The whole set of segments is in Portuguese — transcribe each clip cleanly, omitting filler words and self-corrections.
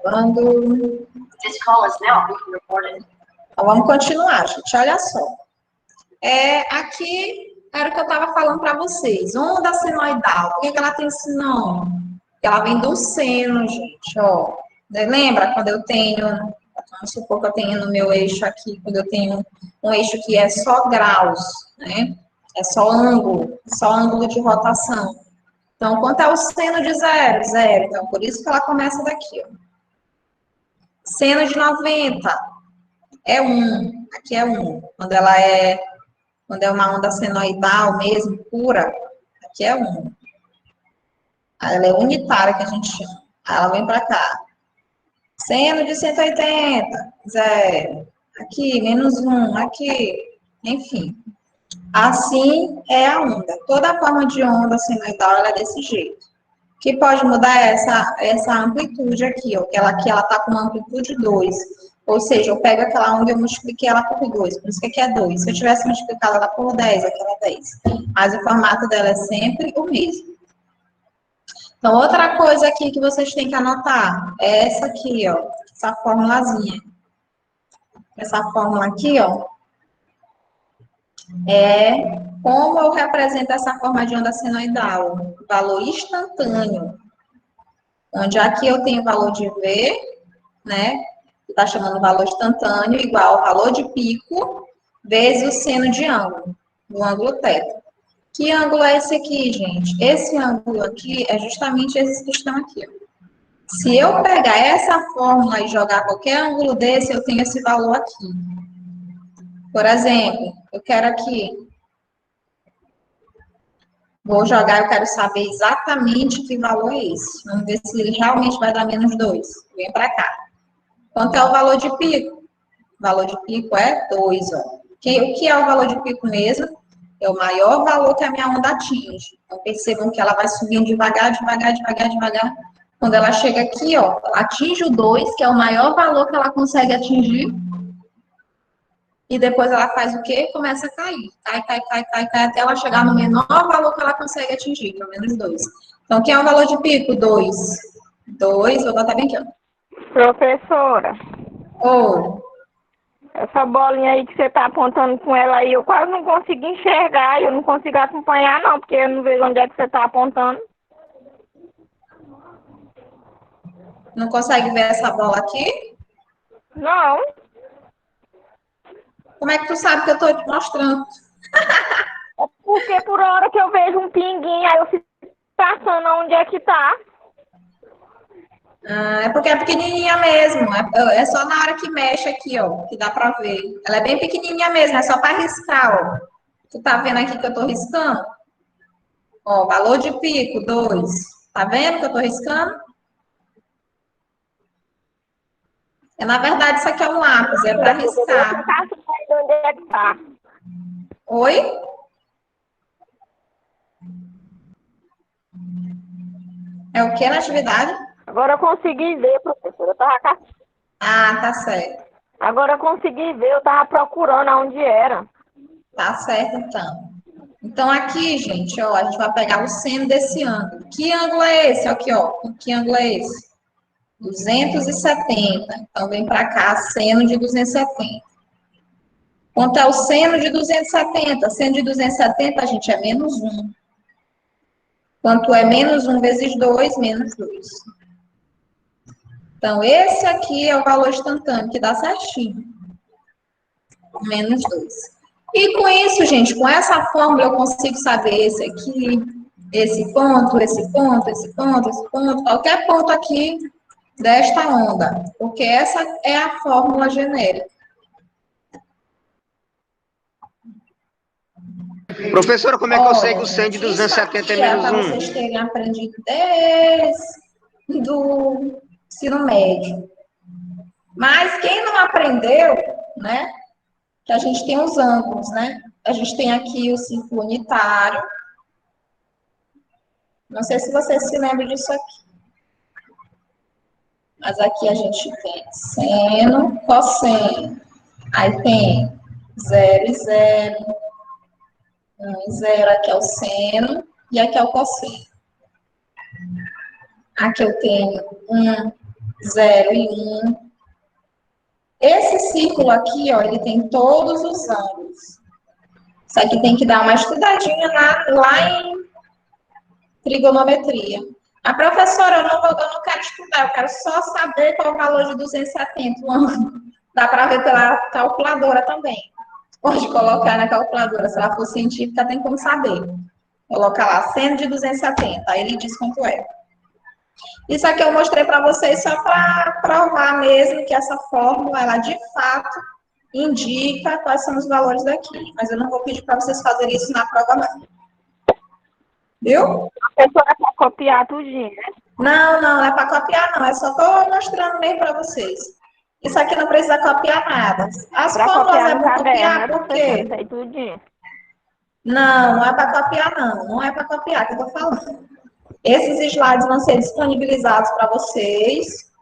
Gravando. Então, vamos continuar, gente. Olha só. Aqui era o que eu estava falando para vocês. Onda senoidal. Por que ela tem esse nome? Porque ela vem do seno, gente. Ó. Lembra quando eu tenho... Vamos supor que eu tenho no meu eixo aqui, quando eu tenho um eixo que é só graus, né? É só ângulo de rotação. Então, quanto é o seno de zero? Zero. Então, por isso que ela começa daqui, ó. Seno de 90 é 1. Aqui é 1. Quando é uma onda senoidal mesmo, pura, aqui é 1. Ela é unitária, que a gente chama. Aí ela vem para cá. Seno de 180, 0. Aqui, menos 1, aqui. Enfim. Assim é a onda. Toda forma de onda senoidal, ela é desse jeito. O que pode mudar é essa amplitude aqui, ó. Que ela aqui, ela tá com uma amplitude 2. Ou seja, eu pego aquela onda e eu multipliquei ela por 2. Por isso que aqui é 2. Se eu tivesse multiplicado ela por 10, aqui ela é 10. Mas o formato dela é sempre o mesmo. Então, outra coisa aqui que vocês têm que anotar é essa aqui, ó. Essa formulazinha. Essa fórmula aqui, ó. É como eu represento essa forma de onda senoidal. Valor instantâneo. Onde aqui eu tenho o valor de V, né? Que está chamando valor instantâneo, igual ao valor de pico, vezes o seno de ângulo, do ângulo θ. Que ângulo é esse aqui, gente? Esse ângulo aqui é justamente esses que estão aqui, ó. Se eu pegar essa fórmula e jogar qualquer ângulo desse, eu tenho esse valor aqui. Por exemplo, eu quero aqui. Vou jogar, eu quero saber exatamente que valor é esse. Vamos ver se ele realmente vai dar menos 2. Vem para cá. Quanto é o valor de pico? O valor de pico é 2, ó. O que é o valor de pico mesmo? É o maior valor que a minha onda atinge. Então, percebam que ela vai subindo devagar, devagar, devagar, devagar. Quando ela chega aqui, ó, ela atinge o 2, que é o maior valor que ela consegue atingir. E depois ela faz o quê? Começa a cair. Cai, cai, cai, cai, cai, até ela chegar no menor valor que ela consegue atingir, que é o menos 2. Então, que é o valor de pico? 2. 2, vou botar bem aqui, ó. Professora. Ou... Essa bolinha aí que você tá apontando com ela aí, eu quase não consigo enxergar, eu não consigo acompanhar não, porque eu não vejo onde é que você tá apontando. Não consegue ver essa bola aqui? Não. Como é que tu sabe que eu tô te mostrando? É porque por hora que eu vejo um pinguinho, aí eu fico passando onde é que tá. É porque é pequenininha mesmo. É só na hora que mexe aqui, ó, que dá pra ver. Ela é bem pequenininha mesmo, é só pra riscar, ó. Tu tá vendo aqui que eu tô riscando? Ó, valor de pico, 2. Tá vendo que eu tô riscando? Na verdade, isso aqui é um lápis, é pra riscar. Tá sabendo onde é que tá. Oi? É o que na atividade? Agora eu consegui ver, professora. Eu tava... Ah, tá certo. Agora eu consegui ver, eu tava procurando aonde era. Tá certo, então. Então, aqui, gente, ó, a gente vai pegar o seno desse ângulo. Que ângulo é esse? Aqui, ó. Que ângulo é esse? 270. Então, vem para cá, seno de 270. Quanto é o seno de 270? Seno de 270, gente, é menos 1. Quanto é menos 1 vezes 2? Menos 2. Então, esse aqui é o valor instantâneo, que dá certinho. Menos 2. E com isso, gente, com essa fórmula, eu consigo saber esse aqui, esse ponto, esse ponto, esse ponto, esse ponto, qualquer ponto aqui desta onda, porque essa é a fórmula genérica. Professora, como é que eu sei que o 100 de 270 é menos 1? Para vocês terem aprendido desde o ensino médio. Mas quem não aprendeu, né? Que a gente tem os ângulos, né? A gente tem aqui o círculo unitário. Não sei se vocês se lembram disso aqui. Mas aqui a gente tem seno, cosseno. Aí tem 0 e 0. 1 e 0. Aqui é o seno e aqui é o cosseno. Aqui eu tenho 1 0 e 1. Esse círculo aqui, ó, ele tem todos os ângulos. Isso aqui tem que dar uma estudadinha lá em trigonometria. A professora, eu não quero estudar, eu quero só saber qual é o valor de 270. Dá para ver pela calculadora também. Pode colocar na calculadora, se ela for científica, tem como saber. Coloca lá, seno de 270, aí ele diz quanto é. Isso aqui eu mostrei para vocês só para provar mesmo que essa fórmula, ela de fato indica quais são os valores daqui. Mas eu não vou pedir para vocês fazerem isso na prova, não. Viu? A professora quer copiar tudinho, né? Não é para copiar, não. É só estou mostrando mesmo para vocês. Isso aqui não precisa copiar nada. As Pra fórmulas copiar é no para copiar, caderno, por né, quê? professora? Sei tudinho. Não é para copiar, não. Não é para copiar que eu estou falando. Esses slides vão ser disponibilizados para vocês.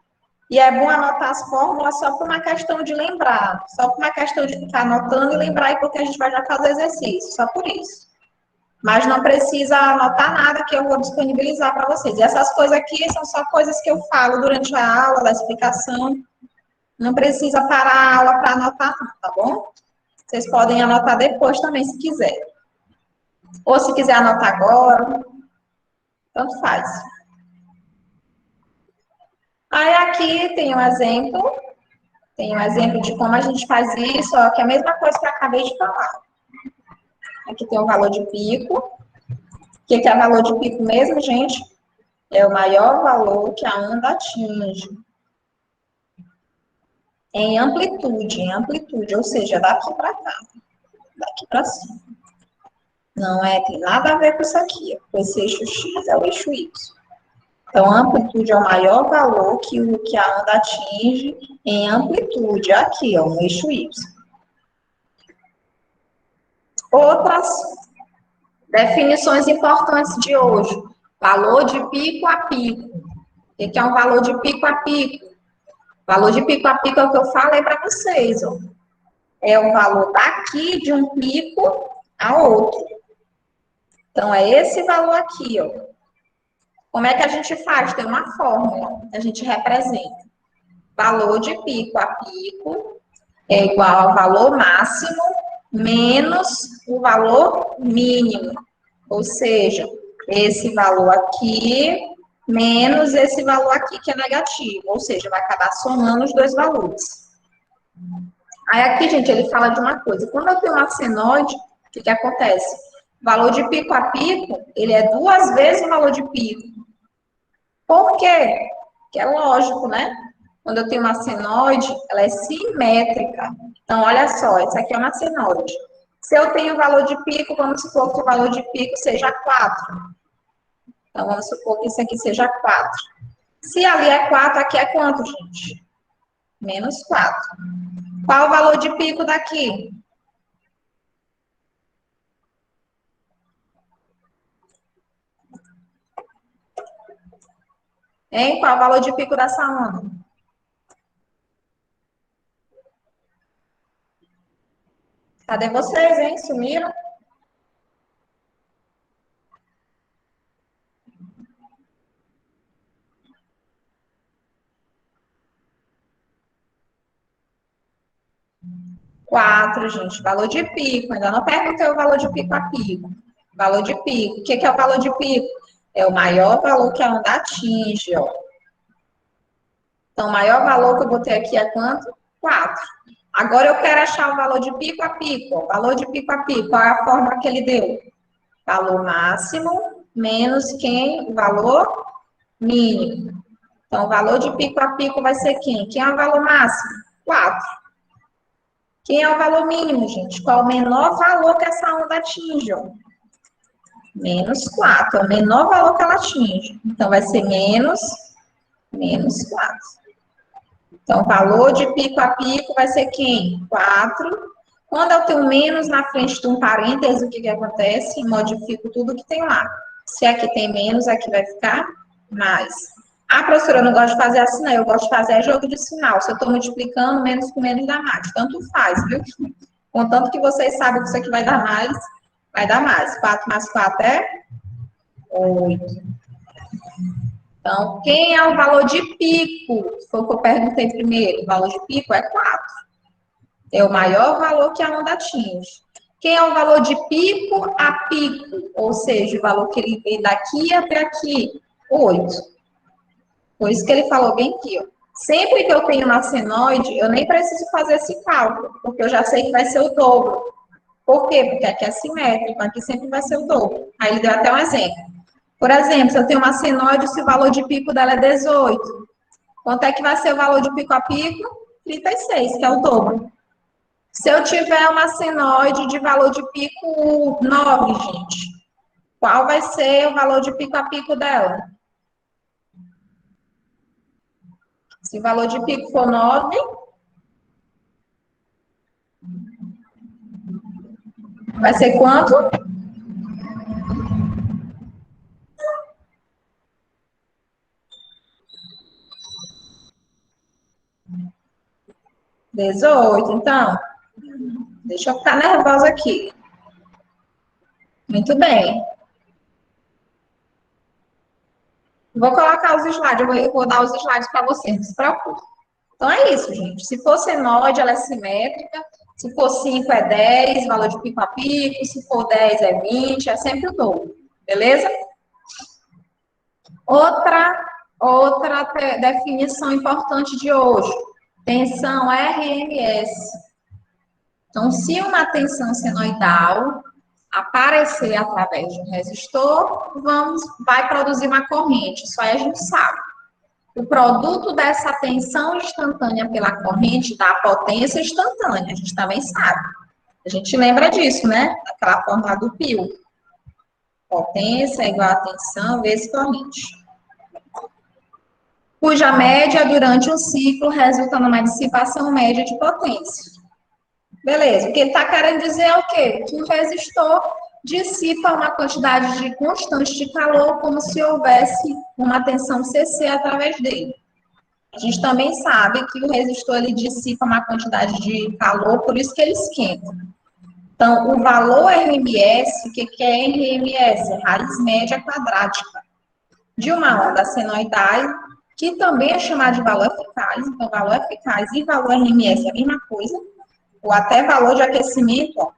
E é bom anotar as fórmulas só por uma questão de lembrar. Só por uma questão de ficar anotando e lembrar aí, porque a gente vai já fazer exercício. Só por isso. Mas não precisa anotar nada que eu vou disponibilizar para vocês. E essas coisas aqui são só coisas que eu falo durante a aula, da explicação. Não precisa parar a aula para anotar, não, tá bom? Vocês podem anotar depois também, se quiser. Ou se quiser anotar agora, tanto faz. Aí aqui tem um exemplo. Tem um exemplo de como a gente faz isso, ó, que é a mesma coisa que eu acabei de falar. Aqui tem o valor de pico. O que é valor de pico mesmo, gente? É o maior valor que a onda atinge. Em amplitude, ou seja, daqui para cá, daqui para cima. Não tem nada a ver com isso aqui, ó. Esse eixo X é o eixo Y. Então, a amplitude é o maior valor que a onda atinge em amplitude, aqui, ó, no eixo Y. Outras definições importantes de hoje. Valor de pico a pico. O que é um valor de pico a pico? Valor de pico a pico é o que eu falei para vocês, ó. É o valor daqui de um pico a outro. Então, é esse valor aqui, ó. Como é que a gente faz? Tem uma fórmula, a gente representa. Valor de pico a pico é igual ao valor máximo menos o valor mínimo. Ou seja, esse valor aqui menos esse valor aqui que é negativo. Ou seja, vai acabar somando os dois valores. Aí aqui, gente, ele fala de uma coisa. Quando eu tenho uma senoide, o que acontece? O valor de pico a pico, ele é 2 vezes o valor de pico. Por quê? Porque é lógico, né? Quando eu tenho uma senoide, ela é simétrica. Então, olha só, isso aqui é uma senoide. Se eu tenho o valor de pico, vamos supor que o valor de pico seja 4. Então, vamos supor que isso aqui seja 4. Se ali é 4, aqui é quanto, gente? Menos 4. Qual o valor de pico daqui? Hein? Qual o valor de pico dessa onda? Cadê vocês, hein? Sumiram? Quatro, gente. Valor de pico. Ainda não perguntei o valor de pico a pico. Valor de pico. O que é o valor de pico? É o maior valor que a onda atinge, ó. Então, o maior valor que eu botei aqui é quanto? 4. Agora eu quero achar o valor de pico a pico. Ó. Valor de pico a pico. Qual é a fórmula que ele deu? Valor máximo menos quem? O valor mínimo. Então, o valor de pico a pico vai ser quem? Quem é o valor máximo? 4. Quem é o valor mínimo, gente? Qual é o menor valor que essa onda atinge? Ó? Menos 4. É o menor valor que ela atinge. Então, vai ser menos 4. Então, o valor de pico a pico vai ser quem? 4. Quando eu tenho menos na frente de um parêntese, o que acontece? Modifico tudo que tem lá. Se aqui tem menos, aqui vai ficar mais. Ah, professora, eu não gosto de fazer assim, não. Eu gosto de fazer jogo de sinal. Se eu estou multiplicando, menos com menos dá mais. Tanto faz, viu? Contanto que vocês sabem que isso aqui vai dar mais, vai dar mais. 4 mais 4 é 8. Então, quem é o valor de pico? Foi o que eu perguntei primeiro. O valor de pico é 4. É o maior valor que a onda atinge. Quem é o valor de pico a pico? Ou seja, o valor que ele vem daqui até aqui? 8. Por isso que ele falou bem aqui, ó. Sempre que eu tenho uma senoide, eu nem preciso fazer esse cálculo, porque eu já sei que vai ser o dobro. Por quê? Porque aqui é simétrico, aqui sempre vai ser o dobro. Aí ele deu até um exemplo. Por exemplo, se eu tenho uma senoide, se o valor de pico dela é 18, quanto é que vai ser o valor de pico a pico? 36, que é o dobro. Se eu tiver uma senoide de valor de pico 9, gente, qual vai ser o valor de pico a pico dela? Se o valor de pico for 9, vai ser quanto? 18. Então, deixa eu ficar nervosa aqui. Muito bem. Vou colocar os slides, eu vou dar os slides para vocês, não se preocupe. Então, é isso, gente. Se for senoide, ela é simétrica. Se for 5, é 10, valor de pico a pico. Se for 10, é 20, é sempre o dobro. Beleza? Outra definição importante de hoje. Tensão RMS. Então, se uma tensão senoidal aparecer através de um resistor, vai produzir uma corrente. Isso aí a gente sabe. O produto dessa tensão instantânea pela corrente dá potência instantânea. A gente também sabe. A gente lembra disso, né? Aquela fórmula do pio. Potência é igual a tensão vezes corrente. Cuja média durante um ciclo resulta numa dissipação média de potência. Beleza. O que ele está querendo dizer é o quê? Que o resistor dissipa uma quantidade de constante de calor como se houvesse uma tensão CC através dele. A gente também sabe que o resistor ele dissipa uma quantidade de calor, por isso que ele esquenta. Então, o valor RMS, o que é RMS? É raiz média quadrática de uma onda senoidal, que também é chamado de valor eficaz. Então, valor eficaz e valor RMS é a mesma coisa, ou até valor de aquecimento. Ó. O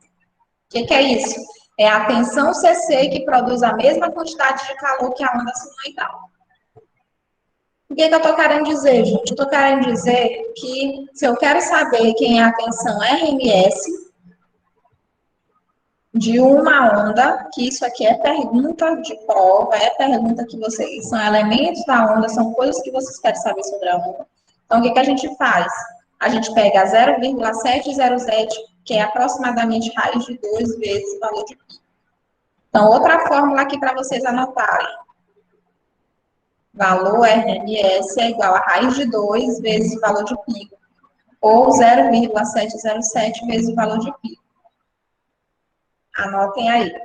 que é isso? É a tensão CC que produz a mesma quantidade de calor que a onda senoidal. O que eu estou querendo dizer, gente? Eu estou querendo dizer que se eu quero saber quem é a tensão RMS de uma onda, que isso aqui é pergunta de prova, é pergunta que vocês, são elementos da onda, são coisas que vocês querem saber sobre a onda. Então, o que a gente faz? A gente pega 0,707, que é aproximadamente raiz de 2 vezes o valor de π. Então, outra fórmula aqui para vocês anotarem. Valor RMS é igual a raiz de 2 vezes o valor de π, ou 0,707 vezes o valor de π. Anotem aí.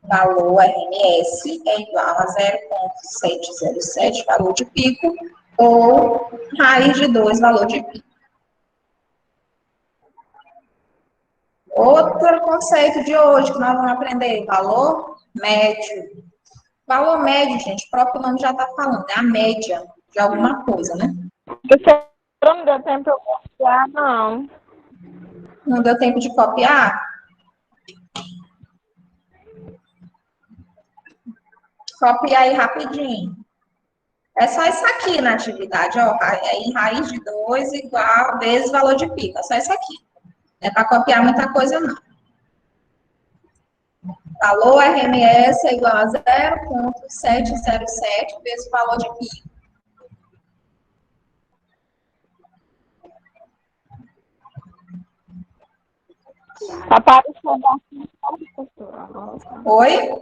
Valor RMS é igual a 0,707 valor de pico, ou raiz de 2 valor de π. Outro conceito de hoje que nós vamos aprender, valor médio. Valor médio, gente, o próprio nome já está falando, é a média de alguma coisa, né? Não deu tempo de eu copiar, não. Não deu tempo de copiar? Copia aí rapidinho. É só isso aqui na atividade, ó. Aí raiz de 2 igual vezes valor de π. É só isso aqui. Não é para copiar muita coisa, não. Valor RMS é igual a 0,707 vezes o valor de π. Tá parecendo assim, professora. Oi?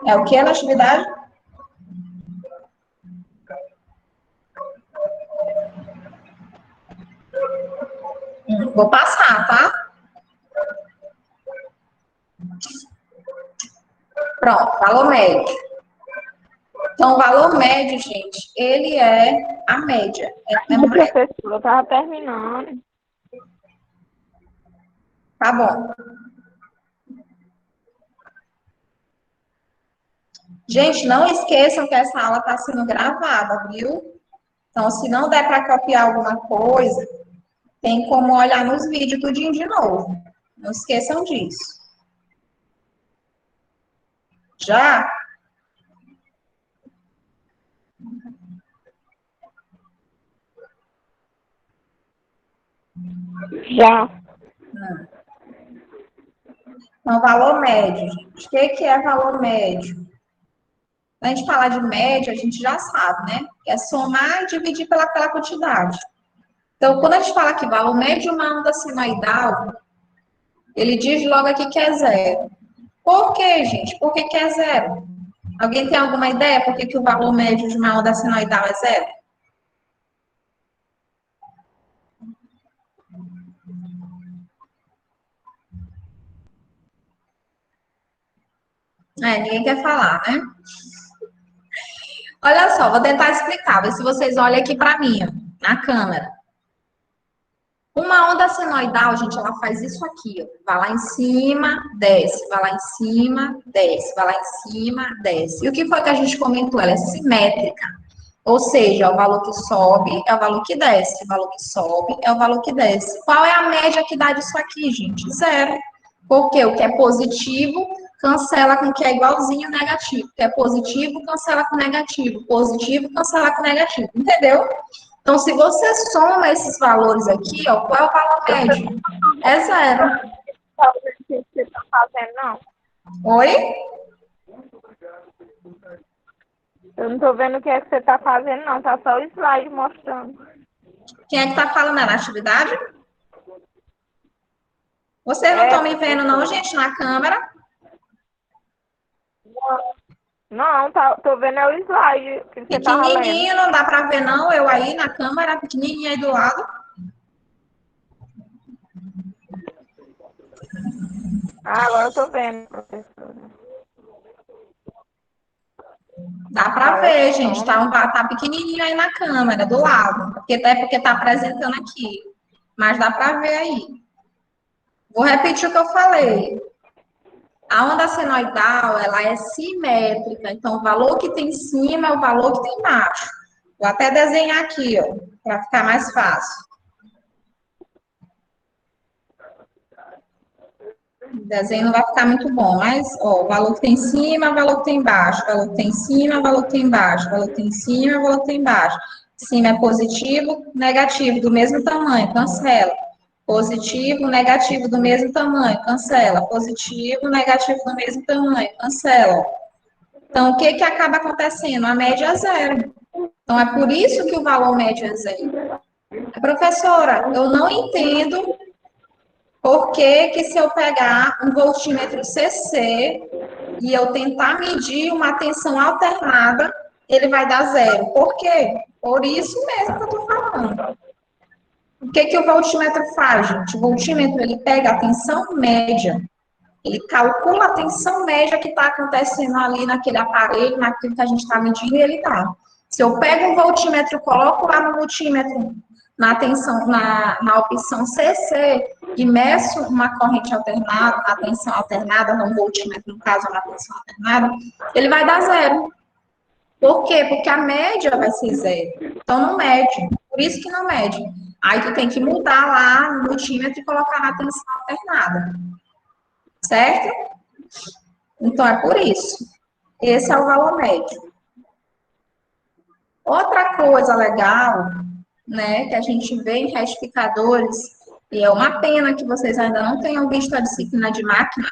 É o que na atividade? Vou passar, tá? Pronto, valor médio. Então, o valor médio, gente, ele é a média. Professora, eu tava terminando. Tá bom. Gente, não esqueçam que essa aula está sendo gravada, viu? Então, se não der para copiar alguma coisa, tem como olhar nos vídeos tudinho de novo. Não esqueçam disso. Já? Já. Então, valor médio, gente. O que é valor médio? Quando a gente falar de média, a gente já sabe, né? É somar e dividir pela quantidade. Então, quando a gente fala que valor médio de uma onda sinoidal, ele diz logo aqui que é zero. Por quê, gente? Por que é zero? Alguém tem alguma ideia por que o valor médio de uma onda sinoidal é zero? Ninguém quer falar, né? Olha só, vou tentar explicar. Vê se vocês olham aqui para mim, ó, na câmera. Uma onda senoidal, gente, ela faz isso aqui, ó. Vai lá em cima, desce, vai lá em cima, desce, vai lá em cima, desce. E o que foi que a gente comentou? Ela é simétrica. Ou seja, o valor que sobe é o valor que desce, o valor que sobe é o valor que desce. Qual é a média que dá disso aqui, gente? Zero. Porque o que é positivo cancela com o que é igualzinho negativo. O que é positivo cancela com negativo. Positivo cancela com negativo. Entendeu? Então, se você soma esses valores aqui, ó, qual é o valor médio? É zero. Tá vendo o que você está fazendo, não? Oi? Eu não tô vendo o que é que você tá fazendo, não. Tá só o slide mostrando. Quem é que tá falando? É na atividade? Vocês não estão me vendo, não, gente, na câmera? Não, tô vendo é o slide que você tá lendo. Pequenininho, não dá para ver, não. Eu aí na câmera, pequenininho aí do lado. Ah, agora eu tô vendo, professora. Dá para ver, gente. Tá pequenininho aí na câmera, do lado. Porque tá apresentando aqui. Mas dá para ver aí. Vou repetir o que eu falei. A onda senoidal, ela é simétrica. Então, o valor que tem em cima é o valor que tem embaixo. Vou até desenhar aqui, ó, para ficar mais fácil. O desenho não vai ficar muito bom, mas, ó, o valor que tem em cima, o valor que tem embaixo. O valor que tem em cima, o valor que tem embaixo. O valor que tem em cima, o valor que tem embaixo. Cima é positivo, negativo, do mesmo tamanho, cancela. Positivo, negativo, do mesmo tamanho, cancela. Positivo, negativo, do mesmo tamanho, cancela. Então, o que acaba acontecendo? A média é zero. Então, é por isso que o valor médio é zero. Professora, eu não entendo por que se eu pegar um voltímetro CC e eu tentar medir uma tensão alternada, ele vai dar zero. Por quê? Por isso mesmo que eu estou falando. O que o voltímetro faz, gente? O voltímetro, ele pega a tensão média. Ele calcula a tensão média que está acontecendo ali naquele aparelho, naquilo que a gente está medindo, e ele dá. Se eu pego um voltímetro, coloco lá no multímetro, na tensão, na opção CC, e meço uma corrente alternada, a tensão alternada, no voltímetro, no caso, na tensão alternada, ele vai dar zero. Por quê? Porque a média vai ser zero. Então, não mede. Por isso que não mede. Aí, tu tem que mudar lá no multímetro e colocar na tensão alternada. Certo? Então, é por isso. Esse é o valor médio. Outra coisa legal, né, que a gente vê em retificadores, e é uma pena que vocês ainda não tenham visto a disciplina de máquinas,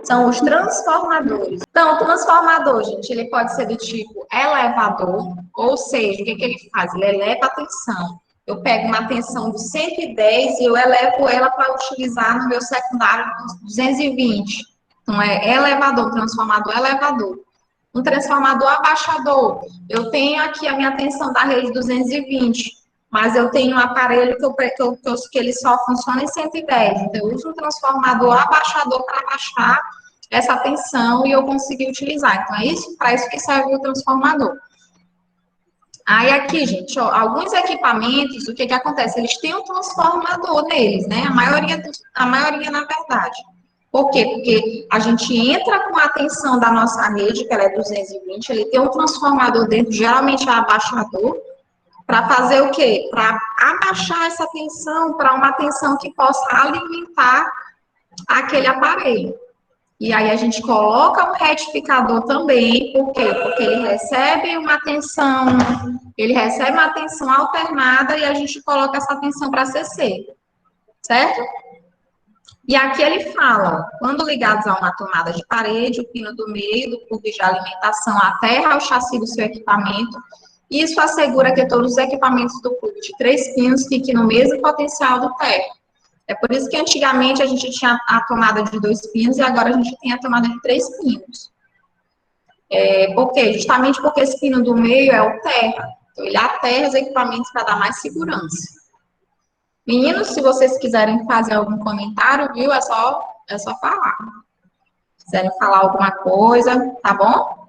são os transformadores. Então, o transformador, gente, ele pode ser do tipo elevador, ou seja, o que ele faz? Ele eleva a tensão. Eu pego uma tensão de 110 e eu elevo ela para utilizar no meu secundário 220. Então, é elevador, transformador, elevador. Um transformador abaixador. Eu tenho aqui a minha tensão da rede 220, mas eu tenho um aparelho que ele só funciona em 110. Então, eu uso um transformador abaixador para abaixar essa tensão e eu conseguir utilizar. Então, é isso, para isso que serve o transformador. Aí aqui, gente, ó, alguns equipamentos, o que que acontece? Eles têm um transformador neles, né? A maioria na verdade. Por quê? Porque a gente entra com a tensão da nossa rede, que ela é 220, ele tem um transformador dentro, geralmente é abaixador, para fazer o quê? Para abaixar essa tensão para uma tensão que possa alimentar aquele aparelho. E aí a gente coloca um retificador também, por quê? Porque ele recebe uma tensão alternada e a gente coloca essa tensão para CC, certo? E aqui ele fala, quando ligados a uma tomada de parede, o pino do meio do plug de alimentação aterra o chassi do seu equipamento. Isso assegura que todos os equipamentos do plug de 3 pinos fiquem no mesmo potencial do teto. É por isso que antigamente a gente tinha a tomada de 2 pinos e agora a gente tem a tomada de 3 pinos. Por quê? Justamente porque esse pino do meio é o terra. Então, ele aterra os equipamentos para dar mais segurança. Meninos, se vocês quiserem fazer algum comentário, viu? É só falar. Se quiserem falar alguma coisa, tá bom?